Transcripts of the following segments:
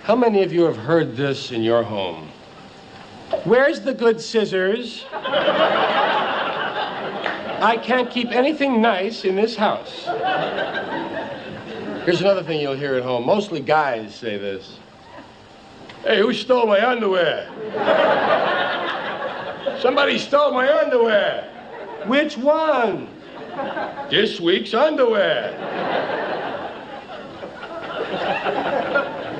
How many of you have heard this in your home? Where's the good scissors? I can't keep anything nice in this house. Here's another thing you'll hear at home. Mostly guys say this. Hey, who stole my underwear? Somebody stole my underwear. Which one? This week's underwear.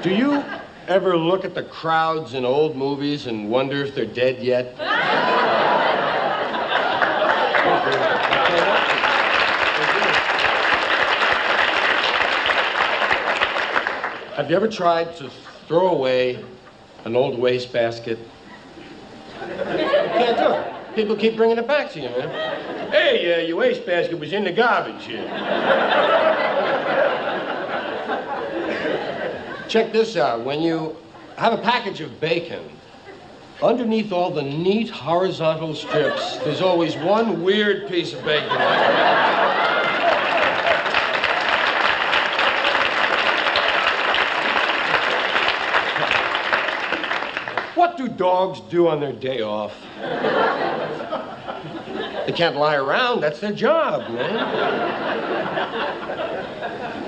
Do you ever look at the crowds in old movies and wonder if they're dead yet? Have you ever tried to throw away an old wastebasket? You can't do it. People keep bringing it back to you, man. Hey, your wastebasket was in the garbage here. Check this out. When you have a package of bacon, underneath all the neat horizontal strips, there's always one weird piece of bacon. What do dogs do on their day off? They can't lie around. That's their job, man.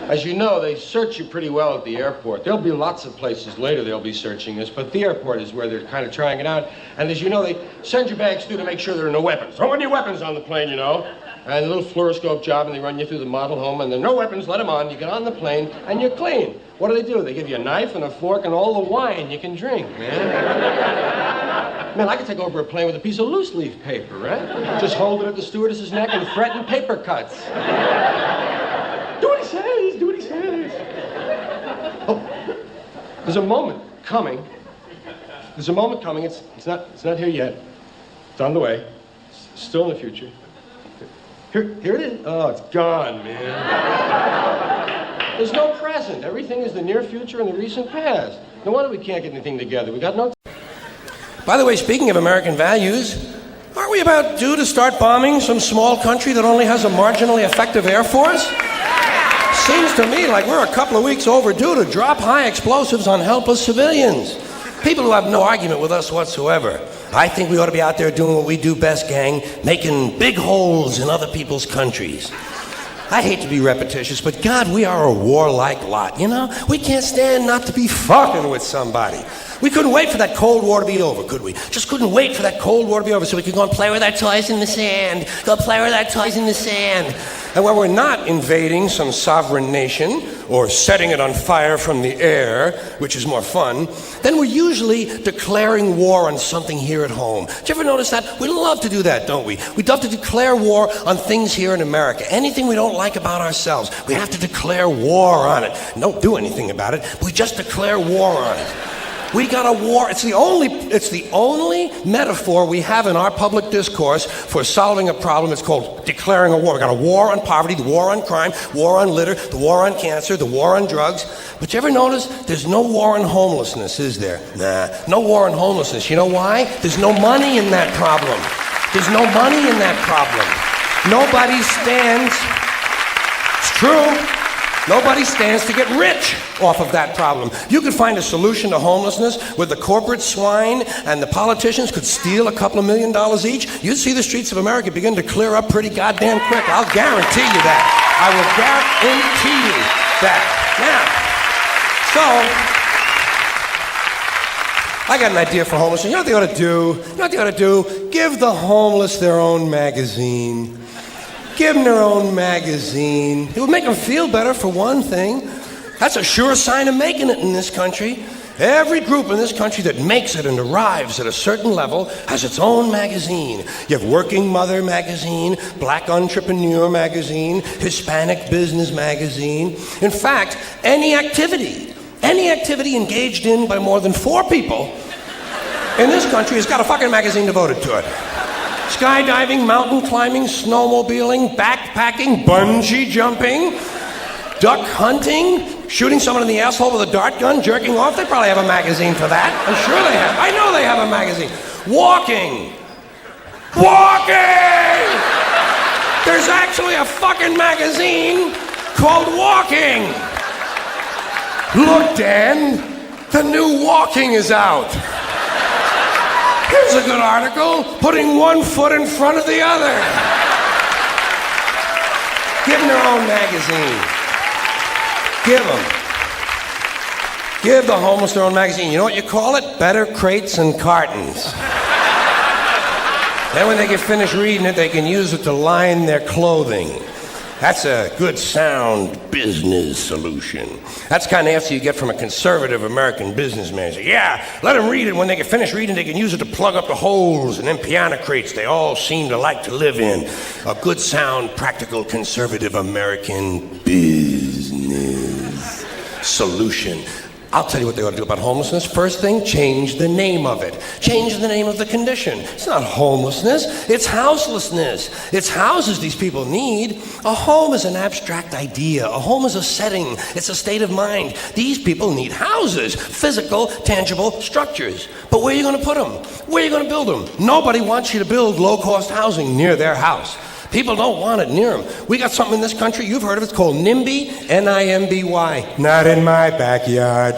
As you know, they search you pretty well at the airport. There'll be lots of places later they'll be searching this, but the airport is where they're kind of trying it out. And as you know, they send your bags through to make sure there are no weapons. Throw any weapons on the plane, you know. And a little fluoroscope job, and they run you through the model home, and there are no weapons, let them on. You get on the plane, and you're clean. What do? They give you a knife and a fork and all the wine you can drink, man. Man, I could take over a plane with a piece of loose leaf paper, right? Just hold it at the stewardess's neck and threaten paper cuts. Do what he says, do what he says. Oh, there's a moment coming. There's a moment coming. It's not here yet. It's on the way. It's still in the future. Here it is. Oh, it's gone, man. There's no present. Everything is the near future and the recent past. No wonder we can't get anything together. We got no... By the way, speaking of American values, aren't we about due to start bombing some small country that only has a marginally effective air force? Seems to me like we're a couple of weeks overdue to drop high explosives on helpless civilians. People who have no argument with us whatsoever. I think we ought to be out there doing what we do best, gang, making big holes in other people's countries. I hate to be repetitious, but God, we are a warlike lot, you know? We can't stand not to be fucking with somebody. We couldn't wait for that Cold War to be over, could we? Just couldn't wait for that Cold War to be over so we could go and play with our toys in the sand. Go play with our toys in the sand. And when we're not invading some sovereign nation or setting it on fire from the air, which is more fun, then we're usually declaring war on something here at home. Do you ever notice that? We love to do that, don't we? We love to declare war on things here in America. Anything we don't like about ourselves, we have to declare war on it. Don't do anything about it. We just declare war on it. We got a war. It's the only metaphor we have in our public discourse for solving a problem. It's called declaring a war. We got a war on poverty, the war on crime, war on litter, the war on cancer, the war on drugs. But you ever notice there's no war on homelessness, is there? Nah, no war on homelessness. You know why? There's no money in that problem. There's no money in that problem. Nobody stands. It's true. Nobody stands to get rich off of that problem. You could find a solution to homelessness where the corporate swine and the politicians could steal a couple of $1 million each. You'd see the streets of America begin to clear up pretty goddamn quick. I'll guarantee you that. I will guarantee you that. Now, so, I got an idea for homelessness. You know what they ought to do? You know what they ought to do? Give the homeless their own magazine. Give them their own magazine. It would make them feel better, for one thing. That's a sure sign of making it in this country. Every group in this country that makes it and arrives at a certain level has its own magazine. You have Working Mother magazine, Black Entrepreneur magazine, Hispanic Business magazine. In fact, any activity engaged in by more than 4 people in this country has got a fucking magazine devoted to it. Skydiving, mountain climbing, snowmobiling, backpacking, bungee jumping, duck hunting, shooting someone in the asshole with a dart gun, jerking off. They probably have a magazine for that. I'm sure they have. I know they have a magazine. Walking! There's actually a fucking magazine called Walking. Look, Dan, The new walking is out. Here's a good article, putting one foot in front of the other. Give them their own magazine. Give them. Give the homeless their own magazine. You know what you call it? Better Crates and Cartons. Then when they get finished reading it, they can use it to line their clothing. That's a good, sound business solution. That's the kind of answer you get from a conservative American businessman. Say, yeah, let them read it. When they get finished reading, they can use it to plug up the holes in them piano crates they all seem to like to live in. A good, sound, practical, conservative American business solution. I'll tell you what they ought to do about homelessness. First thing, change the name of it. Change the name of the condition. It's not homelessness, it's houselessness. It's houses these people need. A home is an abstract idea. A home is a setting. It's a state of mind. These people need houses, physical, tangible structures. But where are you going to put them? Where are you going to build them? Nobody wants you to build low-cost housing near their house. People don't want it near them. We got something in this country, you've heard of it, it's called NIMBY, N-I-M-B-Y. Not in my backyard.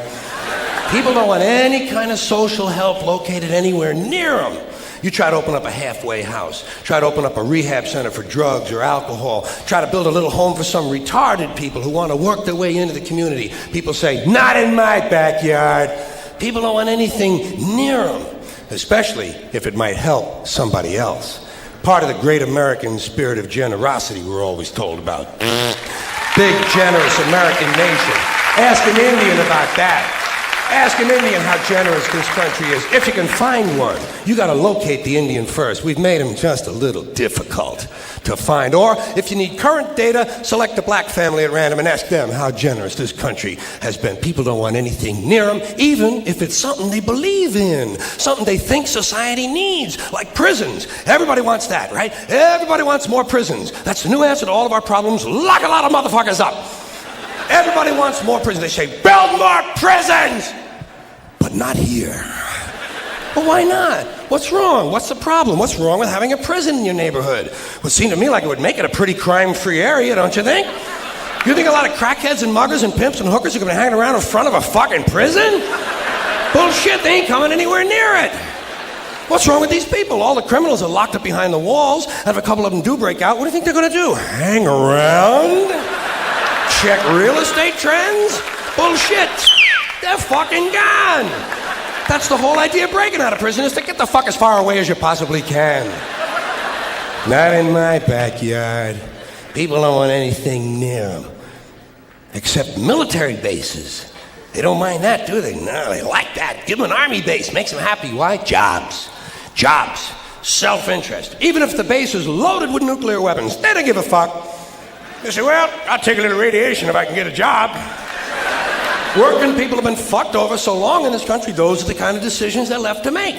People don't want any kind of social help located anywhere near them. You try to open up a halfway house, try to open up a rehab center for drugs or alcohol, try to build a little home for some retarded people who want to work their way into the community. People say, not in my backyard. People don't want anything near them, especially if it might help somebody else. Part of the great American spirit of generosity we're always told about. Big, generous American nation. Ask an Indian about that. Ask an Indian how generous this country is. If you can find one, you got to locate the Indian first. We've made him just a little difficult to find. Or if you need current data, select a black family at random and ask them how generous this country has been. People don't want anything near them, even if it's something they believe in, something they think society needs, like prisons. Everybody wants that, right? Everybody wants more prisons. That's the new answer to all of our problems. Lock a lot of motherfuckers up. Everybody wants more prisons. They say, build more prisons! But not here. Well, why not? What's wrong? What's the problem? What's wrong with having a prison in your neighborhood? It would seem to me like it would make it a pretty crime-free area, don't you think? You think a lot of crackheads and muggers and pimps and hookers are going to be hanging around in front of a fucking prison? Bullshit, they ain't coming anywhere near it. What's wrong with these people? All the criminals are locked up behind the walls, and if a couple of them do break out, what do you think they're going to do? Hang around? Check real estate trends? Bullshit. They're fucking gone. That's the whole idea of breaking out of prison, is to get the fuck as far away as you possibly can. Not in my backyard. People don't want anything near them. Except military bases. They don't mind that, do they? No, they like that. Give them an army base. Makes them happy. Why? Jobs. Jobs. Self-interest. Even if the base is loaded with nuclear weapons, they don't give a fuck. They say, well, I'll take a little radiation if I can get a job. Working people have been fucked over so long in this country, those are the kind of decisions they're left to make.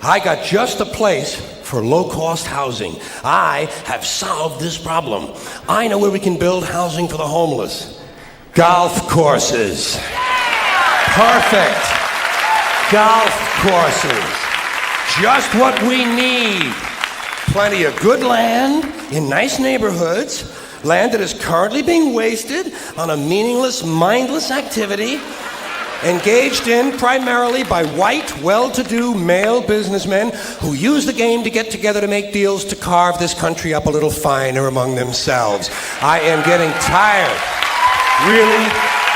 I got just the place for low-cost housing. I have solved this problem. I know where we can build housing for the homeless. Golf courses. Perfect. Golf courses. Just what we need. Plenty of good land in nice neighborhoods. Land that is currently being wasted on a meaningless, mindless activity engaged in primarily by white, well-to-do male businessmen who use the game to get together to make deals to carve this country up a little finer among themselves. I am getting tired. Really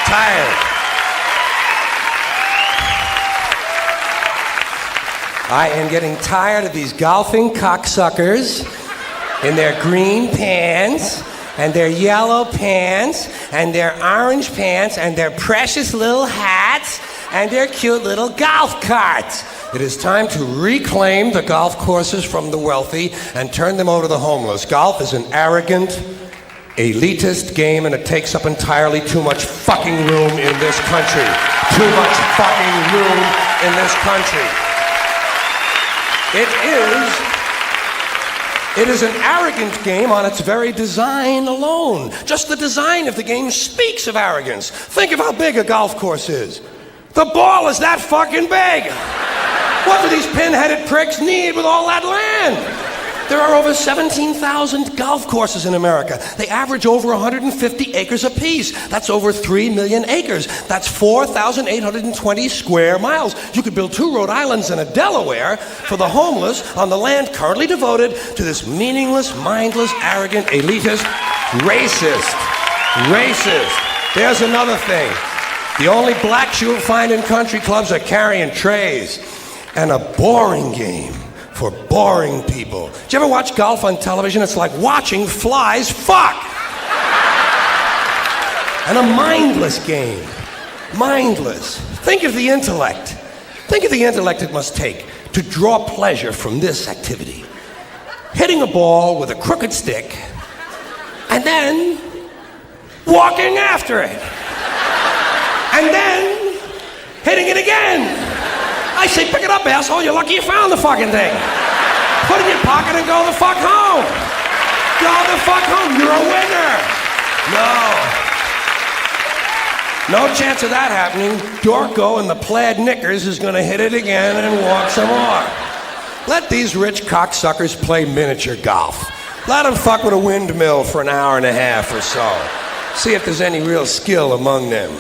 tired. I am getting tired of these golfing cocksuckers in their green pants and their yellow pants and their orange pants and their precious little hats and their cute little golf carts. It is time to reclaim the golf courses from the wealthy and turn them over to the homeless. Golf is an arrogant, elitist game, and it takes up entirely too much fucking room in this country. Too much fucking room in this country. It is an arrogant game on its very design alone. Just the design of the game speaks of arrogance. Think of how big a golf course is. The ball is that fucking big. What do these pin-headed pricks need with all that land? There are over 17,000 golf courses in America. They average over 150 acres apiece. That's over 3 million acres. That's 4,820 square miles. You could build 2 Rhode Islands and a Delaware for the homeless on the land currently devoted to this meaningless, mindless, arrogant, elitist, racist. There's another thing. The only blacks you'll find in country clubs are carrying trays and a boring game for boring people. Did you ever watch golf on television? It's like watching flies fuck. And a mindless game. Mindless. Think of the intellect. Think of the intellect it must take to draw pleasure from this activity. Hitting a ball with a crooked stick and then walking after it. And then hitting it again. I say, pick it up, asshole. You're lucky you found the fucking thing. Put it in your pocket and go the fuck home. Go the fuck home. You're a winner. No chance of that happening. Dorco in the plaid knickers is going to hit it again and walk some more. Let these rich cocksuckers play miniature golf. Let them fuck with a windmill for an hour and a half or so. See if there's any real skill among them.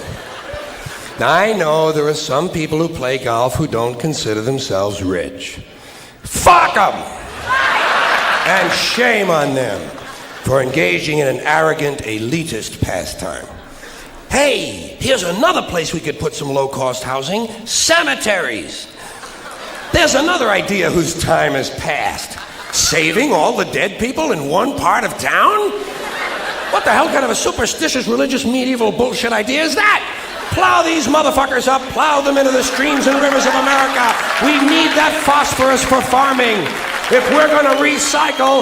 Now, I know there are some people who play golf who don't consider themselves rich. Fuck them! And shame on them for engaging in an arrogant, elitist pastime. Hey, here's another place we could put some low-cost housing. Cemeteries. There's another idea whose time has passed. Saving all the dead people in one part of town? What the hell kind of a superstitious, religious, medieval bullshit idea is that? Plow these motherfuckers up, plow them into the streams and rivers of America. We need that phosphorus for farming. If we're gonna recycle,